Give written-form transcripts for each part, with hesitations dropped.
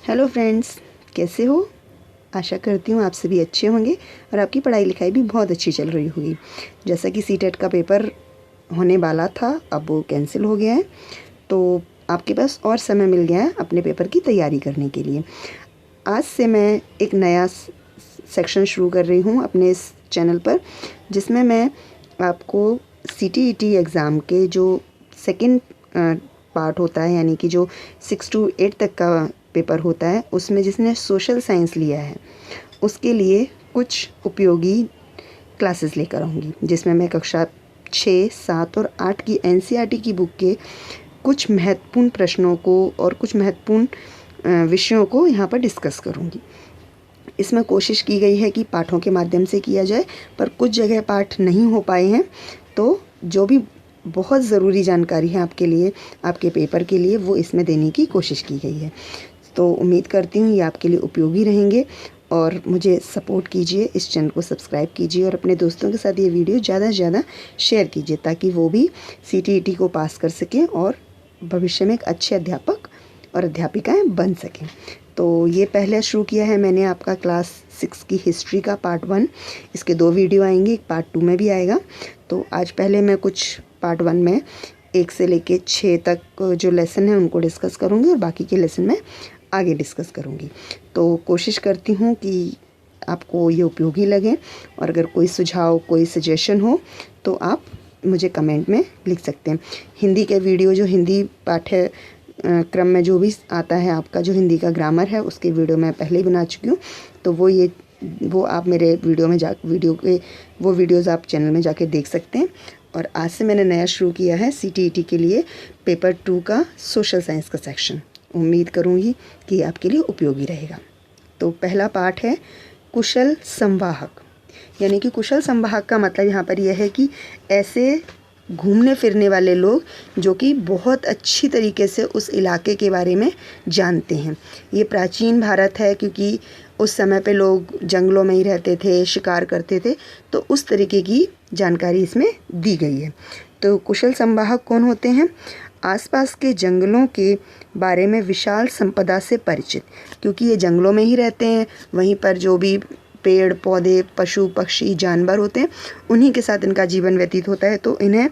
Hello friends, कैसे हो? आशा करती हूँ आप सभी अच्छे होंगे और आपकी पढ़ाई लिखाई भी बहुत अच्छी चल रही होगी। जैसा कि सीटेट का पेपर होने वाला था, अब वो कैंसिल हो गया है, तो आपके पास और समय मिल गया है अपने पेपर की तैयारी करने के लिए। आज से मैं एक नया सेक्शन शुरू कर रही हूँ अपने इस चैनल पर, जिसमें मैं आपको CTET एग्ज़ाम के जो सेकंड पार्ट होता है, यानी कि जो 6 to 8 तक का पेपर होता है, उसमें जिसने सोशल साइंस लिया है उसके लिए कुछ उपयोगी क्लासेस लेकर आऊँगी, जिसमें मैं कक्षा 6, 7 और 8 की NCERT की बुक के कुछ महत्वपूर्ण प्रश्नों को और कुछ महत्वपूर्ण विषयों को यहाँ पर डिस्कस करूँगी। इसमें कोशिश की गई है कि पाठों के माध्यम से किया जाए, पर कुछ जगह पाठ नहीं हो पाए हैं, तो जो भी बहुत ज़रूरी जानकारी है आपके लिए, आपके पेपर के लिए, वो इसमें देने की कोशिश की गई है। तो उम्मीद करती हूँ ये आपके लिए उपयोगी रहेंगे और मुझे सपोर्ट कीजिए, इस चैनल को सब्सक्राइब कीजिए और अपने दोस्तों के साथ ये वीडियो ज़्यादा से ज़्यादा शेयर कीजिए, ताकि वो भी CTET को पास कर सकें और भविष्य में एक अच्छे अध्यापक और अध्यापिकाएं बन सकें। तो ये पहले शुरू किया है मैंने आपका क्लास 6 की हिस्ट्री का पार्ट 1। इसके 2 वीडियो आएंगे, एक पार्ट 2 में भी आएगा। तो आज पहले मैं कुछ पार्ट 1 में 1 से लेके 6 तक जो लेसन है उनको डिस्कस करूँगी और बाकी के लेसन में आगे डिस्कस करूँगी। तो कोशिश करती हूँ कि आपको ये उपयोगी लगे, और अगर कोई सुझाव, कोई सजेशन हो तो आप मुझे कमेंट में लिख सकते हैं। हिंदी के वीडियो, जो हिंदी पाठ्य क्रम में जो भी आता है आपका, जो हिंदी का ग्रामर है, उसके वीडियो मैं पहले ही बना चुकी हूँ, तो वो आप मेरे वीडियो के वो वीडियोज़ आप चैनल में जाके देख सकते हैं। और आज से मैंने नया शुरू किया है CTET के लिए पेपर 2 का सोशल साइंस का सेक्शन। उम्मीद करूँगी कि आपके लिए उपयोगी रहेगा। तो पहला पार्ट है कुशल संवाहक। यानी कि कुशल संवाहक का मतलब यहाँ पर यह है कि ऐसे घूमने फिरने वाले लोग जो कि बहुत अच्छी तरीके से उस इलाके के बारे में जानते हैं। ये प्राचीन भारत है, क्योंकि उस समय पे लोग जंगलों में ही रहते थे, शिकार करते थे, तो उस तरीके की जानकारी इसमें दी गई है। तो कुशल संवाहक कौन होते हैं? आसपास के जंगलों के बारे में विशाल संपदा से परिचित, क्योंकि ये जंगलों में ही रहते हैं, वहीं पर जो भी पेड़ पौधे, पशु पक्षी, जानवर होते हैं, उन्हीं के साथ इनका जीवन व्यतीत होता है। तो इन्हें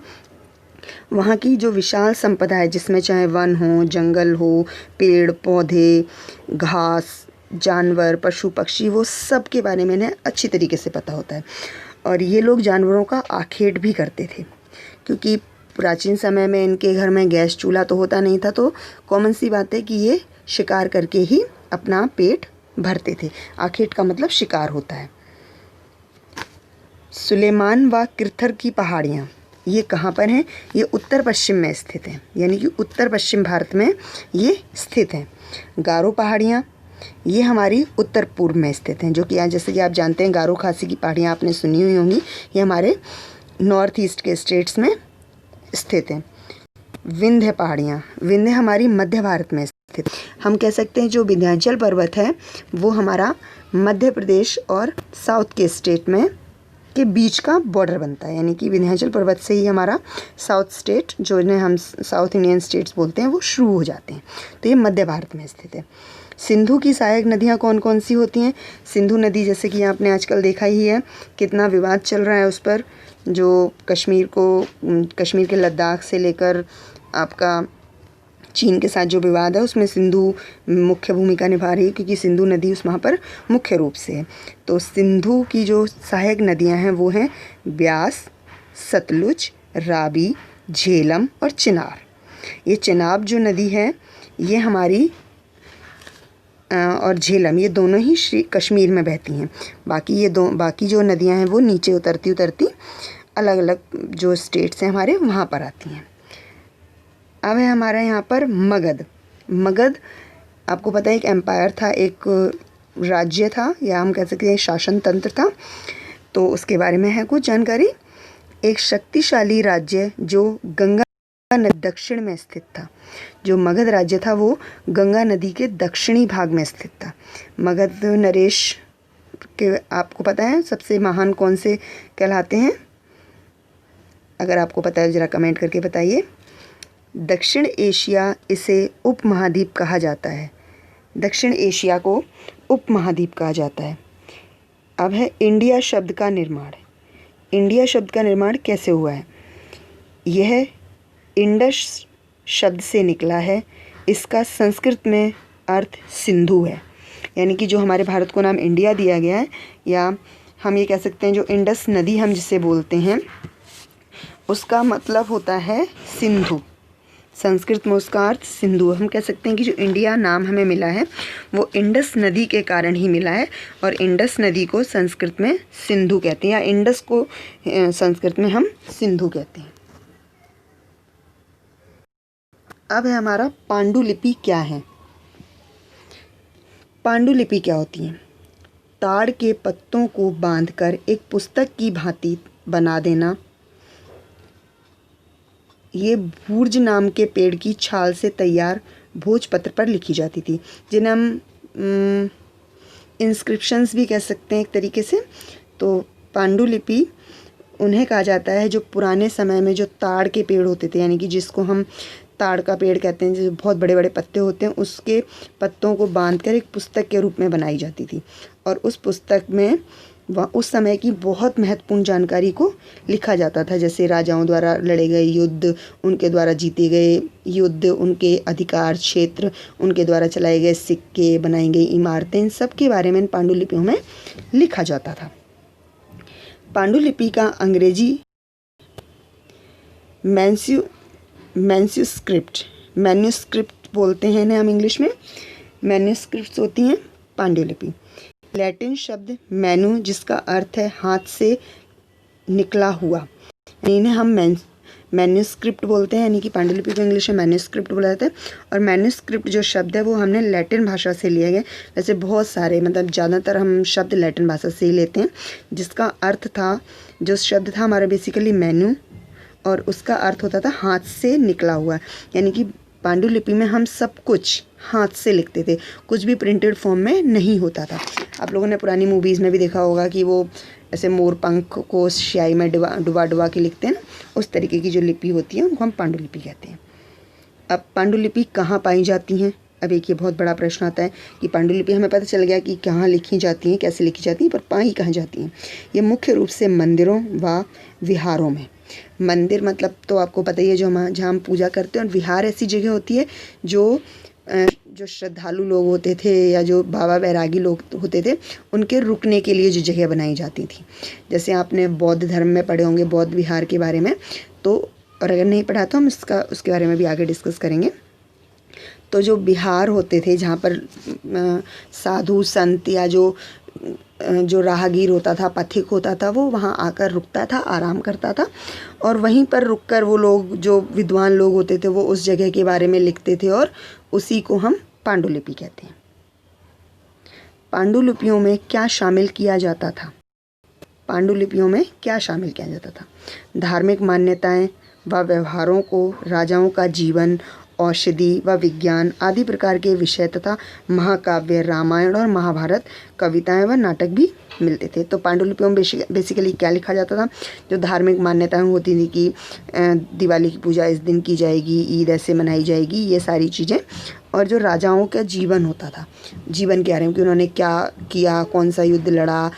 वहाँ की जो विशाल संपदा है, जिसमें चाहे वन हो, जंगल हो, पेड़ पौधे, घास, जानवर, पशु पक्षी, वो सब के बारे में इन्हें अच्छी तरीके से पता होता है। और ये लोग जानवरों का आखेट भी करते थे, क्योंकि प्राचीन समय में इनके घर में गैस चूल्हा तो होता नहीं था, तो कॉमन सी बात है कि ये शिकार करके ही अपना पेट भरते थे। आखेट का मतलब शिकार होता है। सुलेमान व किरथर की पहाड़ियाँ, ये कहाँ पर हैं? ये उत्तर पश्चिम में स्थित हैं, यानी कि उत्तर पश्चिम भारत में ये स्थित हैं। गारो पहाड़ियाँ, ये हमारी उत्तर पूर्व में स्थित हैं, जो कि आज जैसे कि आप जानते हैं गारो खासी की पहाड़ियाँ आपने सुनी हुई होंगी, ये हमारे नॉर्थ ईस्ट के स्टेट्स में स्थित हैं। विंध्य पहाड़ियाँ, विंध्य हमारी मध्य भारत में स्थित। हम कह सकते हैं जो विंध्याचल पर्वत है वो हमारा मध्य प्रदेश और साउथ के स्टेट में के बीच का बॉर्डर बनता है, यानी कि विंध्याचल पर्वत से ही हमारा साउथ स्टेट, जो इन्हें हम साउथ इंडियन स्टेट्स बोलते हैं, वो शुरू हो जाते हैं। तो ये मध्य भारत में स्थित है। सिंधु की सहायक नदियाँ कौन कौन सी होती हैं? सिंधु नदी, जैसे कि आपने आजकल देखा ही है कितना विवाद चल रहा है उस पर, जो कश्मीर के लद्दाख से लेकर आपका चीन के साथ जो विवाद है, उसमें सिंधु मुख्य भूमिका निभा रही है, क्योंकि सिंधु नदी उस वहाँ पर मुख्य रूप से है। तो सिंधु की जो सहायक नदियाँ हैं वो हैं ब्यास, सतलुज, रावी, झेलम और चिनाब। ये चिनाब जो नदी है ये हमारी और झेलम, ये दोनों ही कश्मीर में बहती हैं। बाकी जो नदियाँ हैं वो नीचे उतरती अलग अलग जो स्टेट्स हैं हमारे, वहाँ पर आती हैं। अब है हमारा यहाँ पर मगध आपको पता है एक एम्पायर था, एक राज्य था, या हम कह सकते हैं शासन तंत्र था। तो उसके बारे में है कुछ जानकारी। एक शक्तिशाली राज्य जो गंगा नदी दक्षिण में स्थित था। जो मगध राज्य था वो गंगा नदी के दक्षिणी भाग में स्थित था। मगध नरेश के आपको पता है सबसे महान कौन से कहलाते हैं? अगर आपको पता है ज़रा कमेंट करके बताइए। दक्षिण एशिया इसे उपमहाद्वीप कहा जाता है। दक्षिण एशिया को उपमहाद्वीप कहा जाता है। अब है इंडिया शब्द का निर्माण। इंडिया शब्द का निर्माण कैसे हुआ है? यह इंडस शब्द से निकला है। इसका संस्कृत में अर्थ सिंधु है, यानी कि जो हमारे भारत को नाम इंडिया दिया गया है, या हम ये कह सकते हैं जो इंडस नदी हम जिसे बोलते हैं, उसका मतलब होता है सिंधु। संस्कृत में उसका अर्थ सिंधु। हम कह सकते हैं कि जो इंडिया नाम हमें मिला है वो इंडस नदी के कारण ही मिला है, और इंडस नदी को संस्कृत में सिंधु कहते हैं, या इंडस को संस्कृत में हम सिंधु कहते हैं। अब है हमारा पांडुलिपि क्या है। पांडुलिपि क्या होती है? ताड़ के पत्तों को बांधकर एक पुस्तक की भांति बना देना। ये भूर्ज नाम के पेड़ की छाल से तैयार भोजपत्र पर लिखी जाती थी, जिन्हें हम इंस्क्रिप्शंस भी कह सकते हैं एक तरीके से। तो पांडुलिपि उन्हें कहा जाता है जो पुराने समय में जो ताड़ के पेड़ होते थे, यानी कि जिसको हम ताड़ का पेड़ कहते हैं, जो बहुत बड़े बड़े पत्ते होते हैं, उसके पत्तों को बांधकर एक पुस्तक के रूप में बनाई जाती थी, और उस पुस्तक में उस समय की बहुत महत्वपूर्ण जानकारी को लिखा जाता था, जैसे राजाओं द्वारा लड़े गए युद्ध, उनके द्वारा जीते गए युद्ध, उनके अधिकार क्षेत्र, उनके द्वारा चलाए गए सिक्के, बनाई गई इमारतें, इन सब के बारे में इन पांडुलिपियों में लिखा जाता था। पांडुलिपि का अंग्रेजी मैन्यूस्क्रिप्ट बोलते हैं इन्हें हम इंग्लिश में। मैन्यूस्क्रिप्ट्स होती हैं पांडुलिपि। लैटिन शब्द मैनू, जिसका अर्थ है हाथ से निकला हुआ, इन्हें हम मैन्यूस्क्रिप्ट बोलते हैं, यानी कि पांडुलिपि को इंग्लिश में मैन्यूस्क्रिप्ट बोला जाता है। और मैन्यूस्क्रिप्ट जो शब्द है वो हमने लैटिन भाषा से लिए गए। वैसे बहुत सारे, मतलब ज़्यादातर हम शब्द लैटिन भाषा से ही लेते हैं, जिसका अर्थ था, जो शब्द था हमारा बेसिकली मैन्यू, और उसका अर्थ होता था हाथ से निकला हुआ। यानी कि पांडुलिपि में हम सब कुछ हाथ से लिखते थे, कुछ भी प्रिंटेड फॉर्म में नहीं होता था। आप लोगों ने पुरानी मूवीज़ में भी देखा होगा कि वो ऐसे मोर पंख को स्याही में डुबा के लिखते हैं ना, उस तरीके की जो लिपि होती है उनको हम पांडुलिपि कहते हैं। अब पांडुलिपि कहाँ पाई जाती हैं? अब एक ये बहुत बड़ा प्रश्न आता है कि पांडुलिपि हमें पता चल गया कि कहाँ लिखी जाती हैं, कैसे लिखी जाती हैं, पर पाई कहाँ जाती हैं? ये मुख्य रूप से मंदिरों व विहारों में। मंदिर मतलब तो आपको पता ही है, जहाँ हम पूजा करते हैं, और विहार ऐसी जगह होती है जो श्रद्धालु लोग होते थे या जो बाबा बैरागी लोग होते थे, उनके रुकने के लिए जो जगह बनाई जाती थी। जैसे आपने बौद्ध धर्म में पढ़े होंगे बौद्ध विहार के बारे में, तो और अगर नहीं पढ़ा तो हम उसके बारे में भी आगे डिस्कस करेंगे। तो जो विहार होते थे, जहाँ पर साधु संत या जो राहगीर होता था, पथिक होता था, वो वहाँ आकर रुकता था, आराम करता था, और वहीं पर रुककर वो लोग, जो विद्वान लोग होते थे, वो उस जगह के बारे में लिखते थे, और उसी को हम पांडुलिपि कहते हैं। पांडुलिपियों में क्या शामिल किया जाता था? पांडुलिपियों में क्या शामिल किया जाता था? धार्मिक मान्यताएं व व्यवहारों को, राजाओं का जीवन, औषधि व विज्ञान आदि प्रकार के विषय तथा महाकाव्य, रामायण और महाभारत, कविताएं व नाटक भी मिलते थे। तो पांडुलिपियों में बेसिकली क्या लिखा जाता था? जो धार्मिक मान्यताएं होती थी कि दिवाली की पूजा इस दिन की जाएगी, ईद ऐसे मनाई जाएगी, ये सारी चीज़ें। और जो राजाओं का जीवन होता था, जीवन के बारे में कि उन्होंने क्या किया, कौन सा युद्ध लड़ा,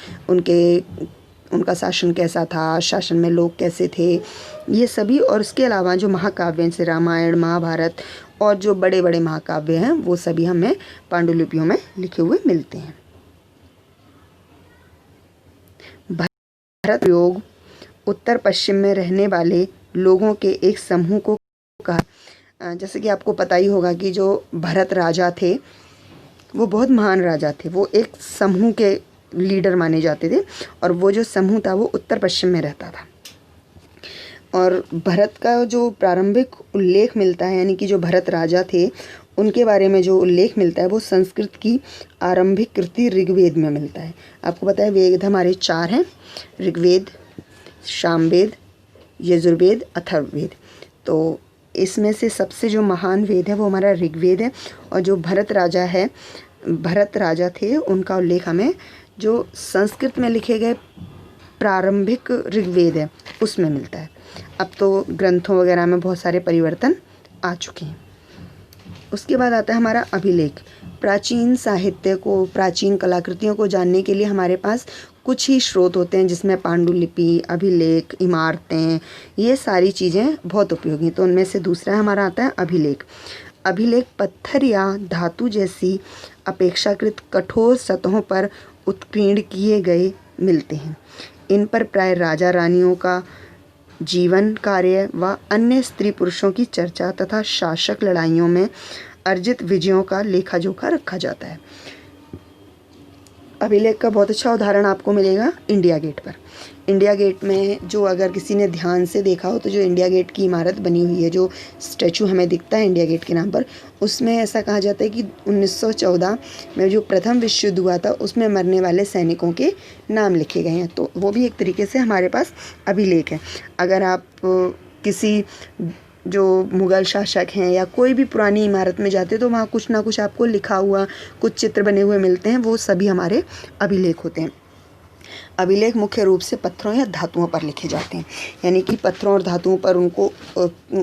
उनका शासन कैसा था, शासन में लोग कैसे थे, ये सभी। और उसके अलावा जो महाकाव्य जैसे रामायण, महाभारत और जो बड़े बड़े महाकाव्य हैं, वो सभी हमें पांडुलिपियों में लिखे हुए मिलते हैं। भारत योग उत्तर पश्चिम में रहने वाले लोगों के एक समूह को कहा। जैसे कि आपको पता ही होगा कि जो भरत राजा थे वो बहुत महान राजा थे, वो एक समूह के लीडर माने जाते थे, और वो जो समूह था वो उत्तर पश्चिम में रहता था। और भरत का जो प्रारंभिक उल्लेख मिलता है, यानी कि जो भरत राजा थे उनके बारे में जो उल्लेख मिलता है, वो संस्कृत की आरंभिक कृति ऋग्वेद में मिलता है। आपको पता है वेद हमारे 4 हैं, ऋग्वेद, सामवेद, यजुर्वेद, अथर्ववेद। तो इसमें से सबसे जो महान वेद है वो हमारा ऋग्वेद है, और जो भरत राजा थे उनका उल्लेख हमें जो संस्कृत में लिखे गए प्रारंभिक ऋग्वेद है उसमें मिलता है। अब तो ग्रंथों वगैरह में बहुत सारे परिवर्तन आ चुके हैं। उसके बाद आता है हमारा अभिलेख। प्राचीन साहित्य को, प्राचीन कलाकृतियों को जानने के लिए हमारे पास कुछ ही स्रोत होते हैं, जिसमें पांडुलिपि, अभिलेख, इमारतें, ये सारी चीज़ें बहुत उपयोगी। तो उनमें से दूसरा हमारा आता है अभिलेख। अभिलेख पत्थर या धातु जैसी अपेक्षाकृत कठोर सतहों पर उत्कीर्ण किए गए मिलते हैं। इन पर प्राय राजा रानियों का जीवन कार्य व अन्य स्त्री पुरुषों की चर्चा तथा शासक लड़ाइयों में अर्जित विजयों का लेखा जोखा रखा जाता है। अभिलेख का बहुत अच्छा उदाहरण आपको मिलेगा इंडिया गेट पर। इंडिया गेट में जो, अगर किसी ने ध्यान से देखा हो तो जो इंडिया गेट की इमारत बनी हुई है, जो स्टैचू हमें दिखता है इंडिया गेट के नाम पर, उसमें ऐसा कहा जाता है कि 1914 में जो प्रथम विश्व युद्ध हुआ था उसमें मरने वाले सैनिकों के नाम लिखे गए हैं। तो वो भी एक तरीके से हमारे पास अभिलेख है। अगर आप किसी जो मुग़ल शासक हैं या कोई भी पुरानी इमारत में जाते तो वहाँ कुछ ना कुछ आपको लिखा हुआ, कुछ चित्र बने हुए मिलते हैं, वो सभी हमारे अभिलेख होते हैं। अभिलेख मुख्य रूप से पत्थरों या धातुओं पर लिखे जाते हैं, यानी कि पत्थरों और धातुओं पर उनको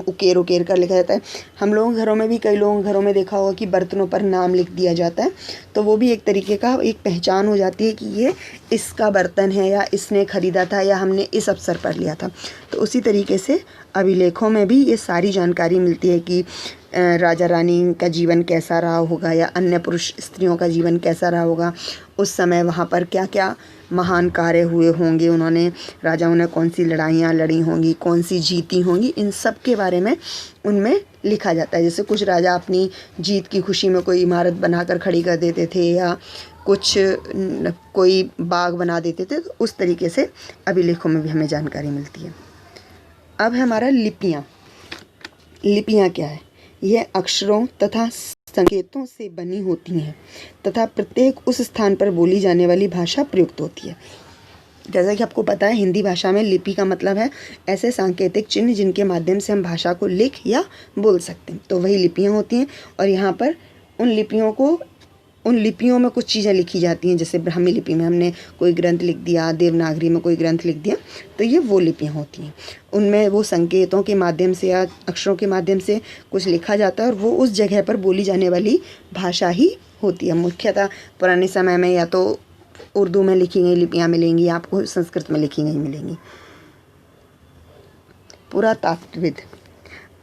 उकेर उकेर कर लिखा जाता है। हम लोगों के घरों में भी, कई लोगों घरों में देखा होगा कि बर्तनों पर नाम लिख दिया जाता है, तो वो भी एक तरीके का एक पहचान हो जाती है कि ये इसका बर्तन है, या इसने ख़रीदा था, या हमने इस अवसर पर लिया था। तो उसी तरीके से अभिलेखों में भी ये सारी जानकारी मिलती है कि राजा रानी का जीवन कैसा रहा होगा, या अन्य पुरुष स्त्रियों का जीवन कैसा रहा होगा, उस समय वहाँ पर क्या क्या महान कार्य हुए होंगे, उन्होंने, राजाओं ने कौन सी लड़ाइयाँ लड़ी होंगी, कौन सी जीती होंगी, इन सब के बारे में उनमें लिखा जाता है। जैसे कुछ राजा अपनी जीत की खुशी में कोई इमारत बनाकर खड़ी कर देते थे, या कुछ कोई बाग बना देते थे, तो उस तरीके से अभिलेखों में भी हमें जानकारी मिलती है। अब है हमारा लिपियाँ। लिपियाँ क्या है? यह अक्षरों तथा संकेतों से बनी होती हैं तथा प्रत्येक उस स्थान पर बोली जाने वाली भाषा प्रयुक्त होती है। जैसा कि आपको पता है, हिंदी भाषा में लिपि का मतलब है ऐसे सांकेतिक चिन्ह जिनके माध्यम से हम भाषा को लिख या बोल सकते हैं, तो वही लिपियाँ होती हैं। और यहाँ पर उन लिपियों में कुछ चीज़ें लिखी जाती हैं, जैसे ब्राह्मी लिपि में हमने कोई ग्रंथ लिख दिया, देवनागरी में कोई ग्रंथ लिख दिया, तो ये वो लिपियाँ होती हैं। उनमें वो संकेतों के माध्यम से या अक्षरों के माध्यम से कुछ लिखा जाता है, और वो उस जगह पर बोली जाने वाली भाषा ही होती है। मुख्यतः पुराने समय में या तो उर्दू में लिखी गई लिपियाँ मिलेंगी, आपको संस्कृत में लिखी गई मिलेंगी। पुरातात्विद,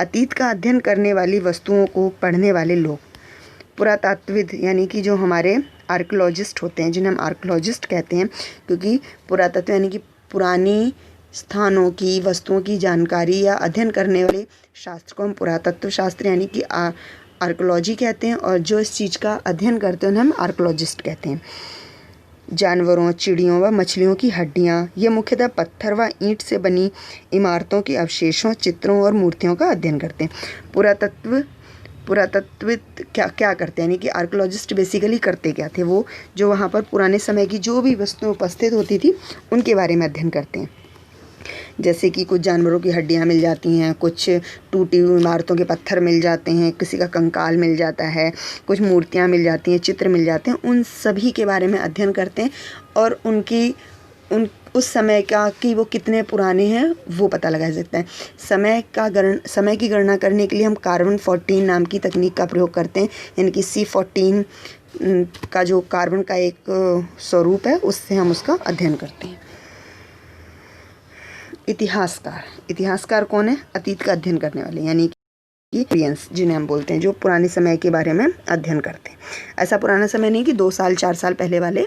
अतीत का अध्ययन करने वाली वस्तुओं को पढ़ने वाले लोग। पुरातात्विद यानी कि जो हमारे आर्कियोलॉजिस्ट होते हैं, जिन्हें हम आर्कियोलॉजिस्ट कहते हैं, क्योंकि पुरातत्व यानी कि पुरानी स्थानों की, वस्तुओं की जानकारी या अध्ययन करने वाले शास्त्र को हम पुरातत्व शास्त्र यानी कि आर्कियोलॉजी कहते हैं, और जो इस चीज़ का अध्ययन करते हैं उन्हें हम आर्कियोलॉजिस्ट कहते हैं। जानवरों, चिड़ियों व मछलियों की हड्डियाँ, ये मुख्यतः पत्थर व ईंट से बनी इमारतों के अवशेषों, चित्रों और मूर्तियों का अध्ययन करते हैं। पुरातत्विद क्या करते हैं, यानी कि आर्कियोलॉजिस्ट बेसिकली करते क्या थे, वो जो वहाँ पर पुराने समय की जो भी वस्तुएं उपस्थित होती थी उनके बारे में अध्ययन करते हैं। जैसे कि कुछ जानवरों की हड्डियाँ मिल जाती हैं, कुछ टूटी हुई इमारतों के पत्थर मिल जाते हैं, किसी का कंकाल मिल जाता है, कुछ मूर्तियाँ मिल जाती हैं, चित्र मिल जाते हैं, उन सभी के बारे में अध्ययन करते हैं, और उस समय का कि वो कितने पुराने हैं वो पता लगाया सकता है। समय की गणना करने के लिए हम कार्बन 14 नाम की तकनीक का प्रयोग करते हैं, यानी कि C14 का जो कार्बन का एक स्वरूप है, उससे हम उसका अध्ययन करते हैं। इतिहासकार कौन है? अतीत का अध्ययन करने वाले, यानी कि हिस्टोरियंस जिन्हें हम बोलते हैं, जो पुराने समय के बारे में अध्ययन करते हैं। ऐसा पुराना समय नहीं कि 2 साल 4 साल पहले वाले,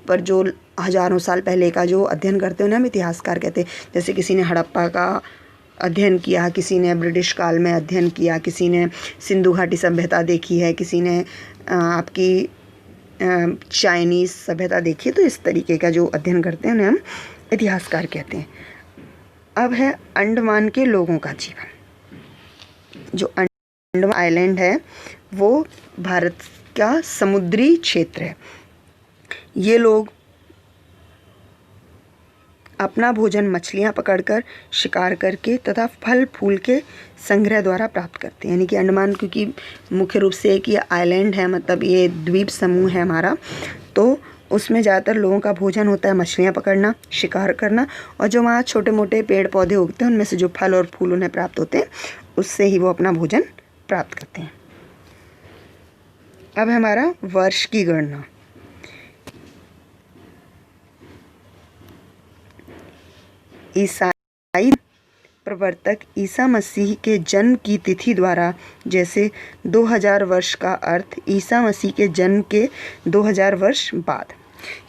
पर जो हजारों साल पहले का जो अध्ययन करते हैं उन्हें हम इतिहासकार कहते हैं। जैसे किसी ने हड़प्पा का अध्ययन किया, किसी ने ब्रिटिश काल में अध्ययन किया, किसी ने सिंधु घाटी सभ्यता देखी है, किसी ने आपकी चाइनीज़ सभ्यता देखी है, तो इस तरीके का जो अध्ययन करते हैं उन्हें हम इतिहासकार कहते हैं। अब है अंडमान के लोगों का जीवन। जो अंडमान आइलैंड है वो भारत का समुद्री क्षेत्र है। ये लोग अपना भोजन मछलियाँ पकड़कर, शिकार करके तथा फल फूल के संग्रह द्वारा प्राप्त करते हैं। यानी कि अंडमान, क्योंकि मुख्य रूप से एक ये आइलैंड है, मतलब ये द्वीप समूह है हमारा, तो उसमें ज़्यादातर लोगों का भोजन होता है मछलियाँ पकड़ना, शिकार करना, और जो वहाँ छोटे मोटे पेड़ पौधे उगते हैं उनमें से जो फल और फूल उन्हें प्राप्त होते हैं उससे ही वो अपना भोजन प्राप्त करते हैं। अब हमारा वर्ष की गणना। ईसाई प्रवर्तक ईसा मसीह के जन्म की तिथि द्वारा, जैसे 2000 वर्ष का अर्थ ईसा मसीह के जन्म के 2000 वर्ष बाद,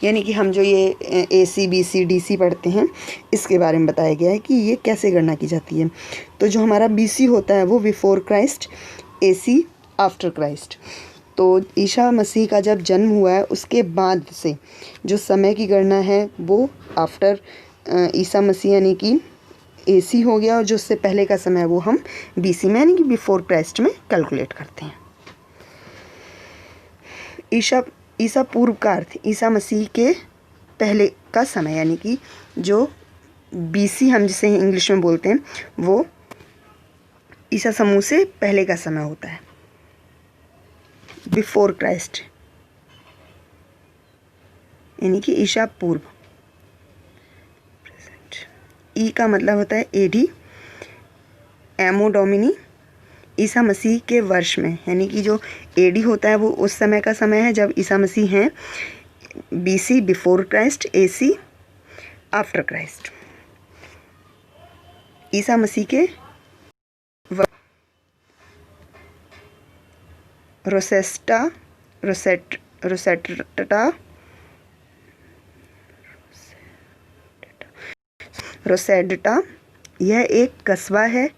यानी कि हम जो ये AC BC DC पढ़ते हैं इसके बारे में बताया गया है कि ये कैसे गणना की जाती है। तो जो हमारा BC होता है वो before Christ, AC after Christ. तो ईसा मसीह का जब जन्म हुआ है उसके बाद से जो समय की गणना है वो आफ्टर ईसा मसीह यानी कि AC हो गया, और जो उससे पहले का समय वो हम BC में यानी कि बिफोर क्राइस्ट में कैलकुलेट करते हैं। ईसा पूर्व का अर्थ ईसा मसीह के पहले का समय, यानी कि जो BC हम जिसे इंग्लिश में बोलते हैं वो ईसा समूह से पहले का समय होता है। बिफोर क्राइस्ट यानी कि ईसा पूर्व। ई का मतलब होता है AD, एमो डोमिनी, ईसा मसीह के वर्ष में, यानी कि जो AD होता है वो उस समय का समय है जब ईसा मसीह हैं। BC before Christ, AC after Christ. Isa Masih के रोसेडटा यह एक कस्बा है।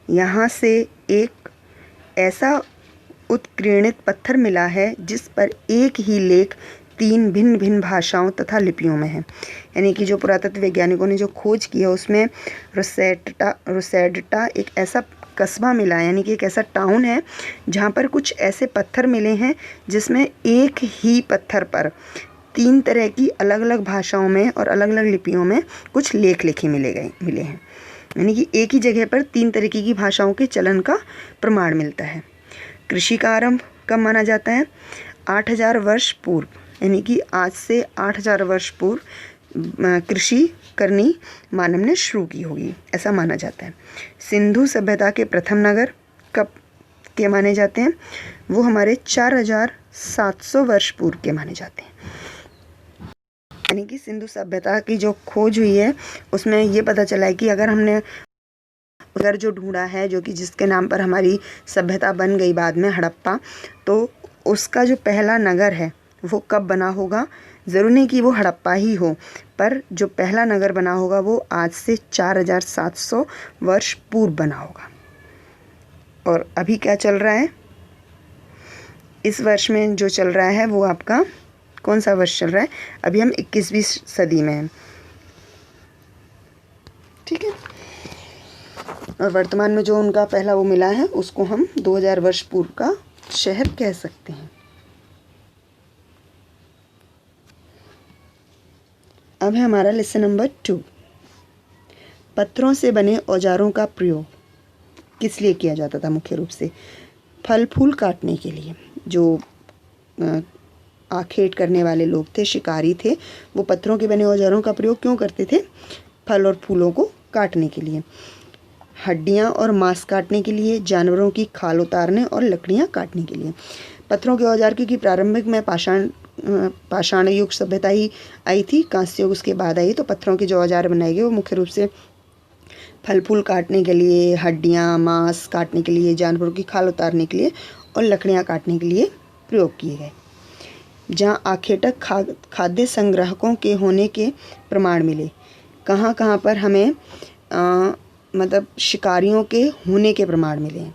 यहाँ से एक ऐसा उत्कीर्णित पत्थर मिला है जिस पर एक ही लेख 3 भिन्न भिन्न भाषाओं तथा लिपियों में है। यानी कि जो पुरातत्व वैज्ञानिकों ने जो खोज की है उसमें रोसेडटा एक ऐसा कस्बा मिला, यानी कि एक ऐसा टाउन है जहाँ पर कुछ ऐसे पत्थर मिले हैं जिसमें एक ही पत्थर पर 3 तरह की अलग अलग भाषाओं में और अलग अलग लिपियों में कुछ लेख लिखे मिले हैं। यानी कि एक ही जगह पर 3 तरीके की भाषाओं के चलन का प्रमाण मिलता है। कृषि का आरंभ कब माना जाता है? 8000 वर्ष पूर्व, यानी कि आज से 8000 वर्ष पूर्व कृषि करनी मानव ने शुरू की होगी, ऐसा माना जाता है। सिंधु सभ्यता के प्रथम नगर कब के माने जाते हैं? वो हमारे 4700 वर्ष पूर्व के माने जाते हैं। यानी कि सिंधु सभ्यता की जो खोज हुई है उसमें ये पता चला है कि अगर जो ढूंढा है जो कि जिसके नाम पर हमारी सभ्यता बन गई बाद में हड़प्पा, तो उसका जो पहला नगर है वो कब बना होगा? ज़रूर नहीं कि वो हड़प्पा ही हो, पर जो पहला नगर बना होगा वो आज से 4700 वर्ष पूर्व बना होगा। और अभी क्या चल रहा है? इस वर्ष में जो चल रहा है वो आपका कौन सा वर्ष चल रहा है? अभी हम 21वीं सदी में हैं, ठीक है। और वर्तमान में जो उनका पहला वो मिला है उसको हम 2000 वर्ष पूर्व का शहर कह सकते हैं। अब है हमारा लेसन नंबर 2। पत्थरों से बने औजारों का प्रयोग किस लिए किया जाता था? मुख्य रूप से फल फूल काटने के लिए। जो आखेट करने वाले लोग थे, शिकारी थे, वो पत्थरों के बने औजारों का प्रयोग क्यों करते थे? फल और फूलों को काटने के लिए, हड्डियाँ और मांस काटने के लिए, जानवरों की खाल उतारने और लकड़ियाँ काटने के लिए। पत्थरों के औजार क्योंकि प्रारंभिक में पाषाण युग सभ्यता ही आई थी, कांस्य युग उसके बाद आई, तो पत्थरों के जो औजार बनाए गए वो मुख्य रूप से फल फूल काटने के लिए, हड्डियाँ मांस काटने के लिए, जानवरों की खाल उतारने के लिए और लकड़ियाँ काटने के लिए प्रयोग किए गए। जहाँ आखेटक खाद्य संग्राहकों के होने के प्रमाण मिले। कहाँ कहाँ पर हमें मतलब शिकारियों के होने के प्रमाण मिले हैं?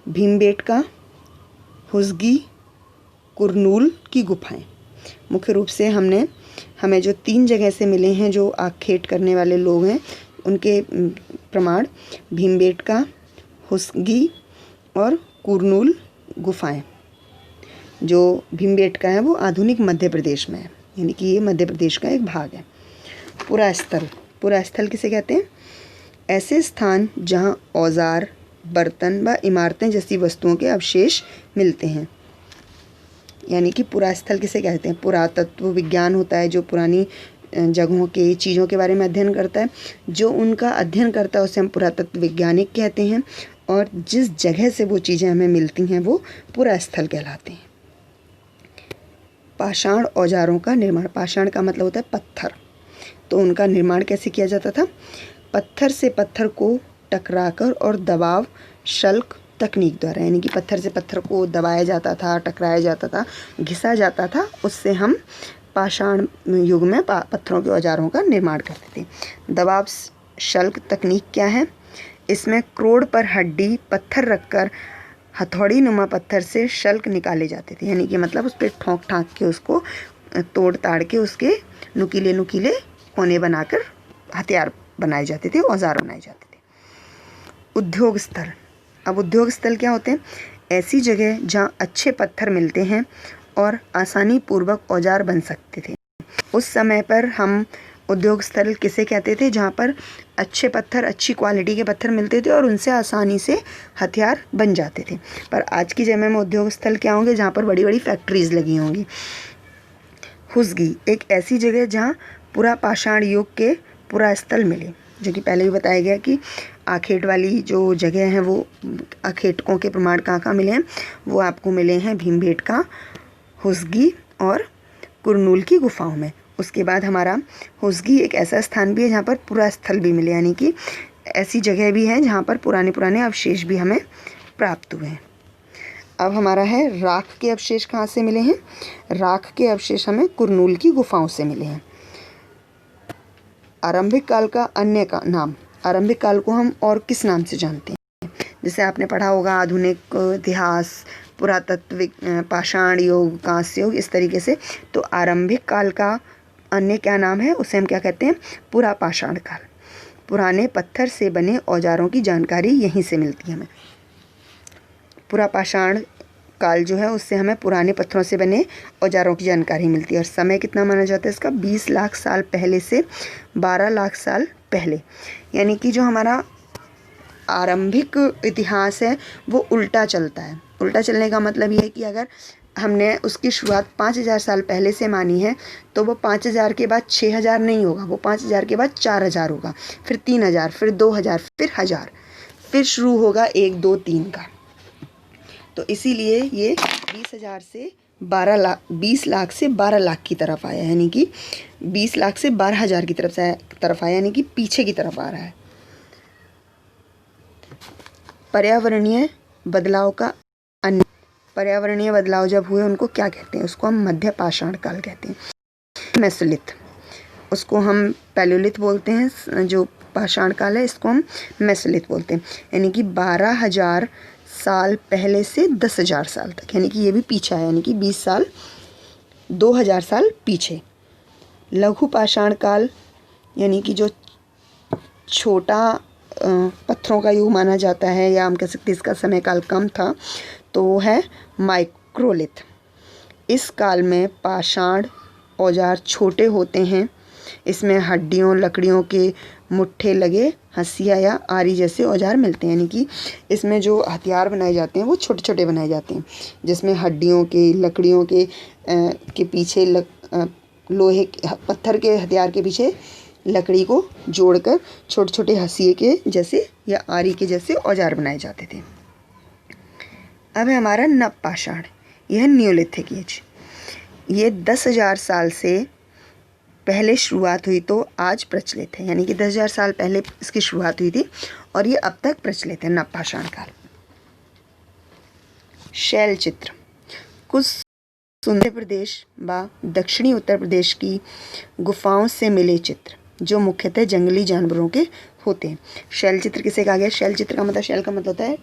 भीमबेटका, हुसगी, कुरनूल की गुफाएं। मुख्य रूप से हमें जो 3 जगह से मिले हैं जो आखेट करने वाले लोग हैं उनके प्रमाण भीमबेटका, हुसगी और कुरनूल गुफाएं। जो भीमबेटका है वो आधुनिक मध्य प्रदेश में है, यानी कि ये मध्य प्रदेश का एक भाग है। पुरास्थल किसे कहते हैं? ऐसे स्थान जहाँ औजार, बर्तन व इमारतें जैसी वस्तुओं के अवशेष मिलते हैं। यानी कि पुरास्थल किसे कहते हैं? पुरातत्व विज्ञान होता है जो पुरानी जगहों के चीज़ों के बारे में अध्ययन करता है। जो उनका अध्ययन करता है उसे हम पुरातत्व वैज्ञानिक कहते हैं, और जिस जगह से वो चीज़ें हमें मिलती हैं वो पुरास्थल कहलाते हैं। पाषाण औजारों का निर्माण। पाषाण का मतलब होता है पत्थर, तो उनका निर्माण कैसे किया जाता था? पत्थर से पत्थर को टकराकर और दबाव शल्क तकनीक द्वारा, यानी कि पत्थर से पत्थर को दबाया जाता था, टकराया जाता था, घिसा जाता था, उससे हम पाषाण युग में पत्थरों के औजारों का निर्माण करते थे। दबाव शल्क तकनीक क्या है? इसमें क्रोड़ पर हड्डी पत्थर रखकर हथौड़ी नुमा पत्थर से शल्क निकाले जाते थे, यानी कि मतलब उस पर ठोंक ठाक के उसको तोड़ ताड़ के उसके नुकीले नुकीले कोने बनाकर हथियार बनाए जाते थे, औजार बनाए जाते थे। उद्योग स्थल। अब उद्योग स्थल क्या होते हैं? ऐसी जगह जहाँ अच्छे पत्थर मिलते हैं और आसानी पूर्वक औजार बन सकते थे। उस समय पर हम उद्योग स्थल किसे कहते थे? जहाँ पर अच्छे पत्थर, अच्छी क्वालिटी के पत्थर मिलते थे और उनसे आसानी से हथियार बन जाते थे। पर आज की समय में उद्योग स्थल क्या होंगे? जहाँ पर बड़ी बड़ी फैक्ट्रीज लगी होंगी। हुसगी, एक ऐसी जगह जहाँ पूरा पाषाण युग के पूरा स्थल मिले, जो कि पहले भी बताया गया कि आखेट वाली जो जगह है वो आखेटकों के प्रमाण कहाँ मिले हैं? वो आपको मिले हैं भीमबेटका, हुसगी और कुरनूल की गुफाओं में। उसके बाद हमारा हुसगी एक ऐसा स्थान भी है जहाँ पर पूरा स्थल भी मिले, यानी कि ऐसी जगह भी है जहाँ पर पुराने पुराने अवशेष भी हमें प्राप्त हुए हैं। अब हमारा है राख के अवशेष कहाँ से मिले हैं? राख के अवशेष हमें कुरनूल की गुफाओं से मिले हैं। आरंभिक काल का अन्य का नाम। आरंभिक काल को हम और किस नाम से जानते हैं? जैसे आपने पढ़ा होगा आधुनिक इतिहास, पुरातत्व, पाषाण युग, कांस्य युग, इस तरीके से। तो आरंभिक काल का अन्य क्या नाम है? उसे हम क्या कहते हैं? पुरा पाषाण काल। पुराने पत्थर से बने औजारों की जानकारी यहीं से मिलती है हमें। पुरा पाषाण काल जो है उससे हमें पुराने पत्थरों से बने औजारों की जानकारी मिलती है। और समय कितना माना जाता है इसका? 20 लाख साल पहले से 12 लाख साल पहले, यानी कि जो हमारा आरंभिक इतिहास है वो उल्टा चलता है। उल्टा चलने का मतलब ये है कि अगर हमने उसकी शुरुआत 5000 साल पहले से मानी है तो वो 5000 के बाद 6000 नहीं होगा, वो 5000 के बाद 4000 होगा, फिर 3000, फिर 2000, फिर 1000, फिर शुरू होगा 1 2 3 का। तो इसीलिए ये 20,000 से 12 लाख, 20 लाख से 12 लाख की तरफ आया, यानी कि 20 लाख से 12,000 की तरफ आया, यानी कि पीछे की तरफ आ रहा है। पर्यावरणीय बदलाव का अन्य। पर्यावरणीय बदलाव जब हुए उनको क्या कहते हैं? उसको हम मध्य पाषाण काल कहते हैं। मेसोलिथ, उसको हम पैलियोलिथ बोलते हैं। जो पाषाण काल है इसको हम मेसोलिथ बोलते हैं, यानी कि 12,000 साल पहले से 10,000 साल तक, यानी कि ये भी पीछे है, यानी कि 20 साल, 2000 साल पीछे। लघु पाषाण काल, यानी कि जो छोटा पत्थरों का युग माना जाता है, या हम कह सकते हैं इसका समय काल कम था, तो वो है माइक्रोलिथ। इस काल में पाषाण औजार छोटे होते हैं। इसमें हड्डियों, लकड़ियों के मुट्ठे लगे हंसिया या आरी जैसे औजार मिलते हैं, यानी कि इसमें जो हथियार बनाए जाते हैं वो छोटे छोटे बनाए जाते हैं, जिसमें हड्डियों के, लकड़ियों के पीछे लोहे पत्थर के हथियार के पीछे लकड़ी को जोड़कर छोटे छोटे हंसिए के जैसे या आरी के जैसे औजार बनाए जाते थे। अब है हमारा नव पाषाण, यह न्यूलिथिक एज। ये 10,000 साल से पहले शुरुआत हुई तो आज प्रचलित है, यानी कि 10,000 साल पहले इसकी शुरुआत हुई थी और ये अब तक प्रचलित है, नव पाषाण काल। शैल चित्र, कुछ उत्तर प्रदेश व दक्षिणी उत्तर प्रदेश की गुफाओं से मिले चित्र जो मुख्यतः जंगली जानवरों के होते हैं। शैल चित्र किसे कहा गया? शैल चित्र का मतलब, शैल का मतलब होता है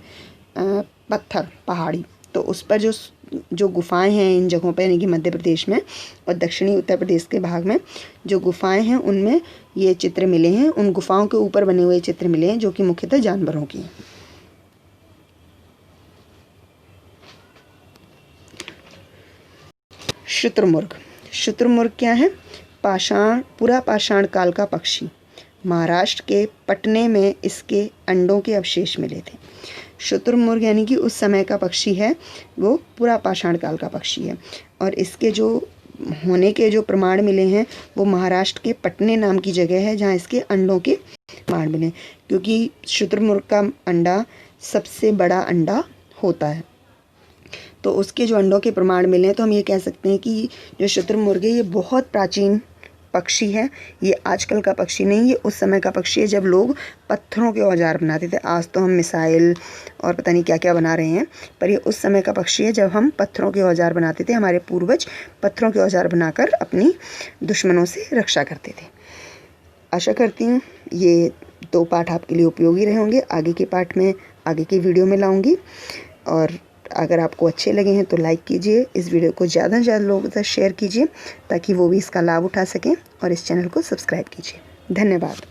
पत्थर, पहाड़ी। तो उस पर जो गुफाएं हैं इन जगहों पर, यानी कि मध्य प्रदेश में और दक्षिणी उत्तर प्रदेश के भाग में जो गुफाएं हैं उनमें ये चित्र मिले हैं। उन गुफाओं के ऊपर बने हुए चित्र मिले हैं जो कि मुख्यतः जानवरों की हैं। शुतुरमुर्ग। शुतुरमुर्ग क्या है? पूरा पाषाण काल का पक्षी। महाराष्ट्र के पटने में इसके अंडों के अवशेष मिले थे। शुतुरमुर्ग यानी कि उस समय का पक्षी है, वो पूरा पाषाण काल का पक्षी है और इसके जो होने के जो प्रमाण मिले हैं वो महाराष्ट्र के पटने नाम की जगह है जहाँ इसके अंडों के प्रमाण मिले, क्योंकि शुतुरमुर्ग का अंडा सबसे बड़ा अंडा होता है। तो उसके जो अंडों के प्रमाण मिले हैं, तो हम ये कह सकते हैं कि जो शुतुरमुर्ग है ये बहुत प्राचीन पक्षी है। ये आजकल का पक्षी नहीं, ये उस समय का पक्षी है जब लोग पत्थरों के औजार बनाते थे। आज तो हम मिसाइल और पता नहीं क्या क्या बना रहे हैं, पर ये उस समय का पक्षी है जब हम पत्थरों के औजार बनाते थे। हमारे पूर्वज पत्थरों के औजार बनाकर अपनी दुश्मनों से रक्षा करते थे। आशा करती हूँ ये 2 पाठ आपके लिए उपयोगी रहे होंगे। आगे के पाठ में आगे की वीडियो में लाऊंगी, और अगर आपको अच्छे लगे हैं तो लाइक कीजिए, इस वीडियो को ज़्यादा से ज़्यादा लोगों तक शेयर कीजिए ताकि वो भी इसका लाभ उठा सकें, और इस चैनल को सब्सक्राइब कीजिए। धन्यवाद।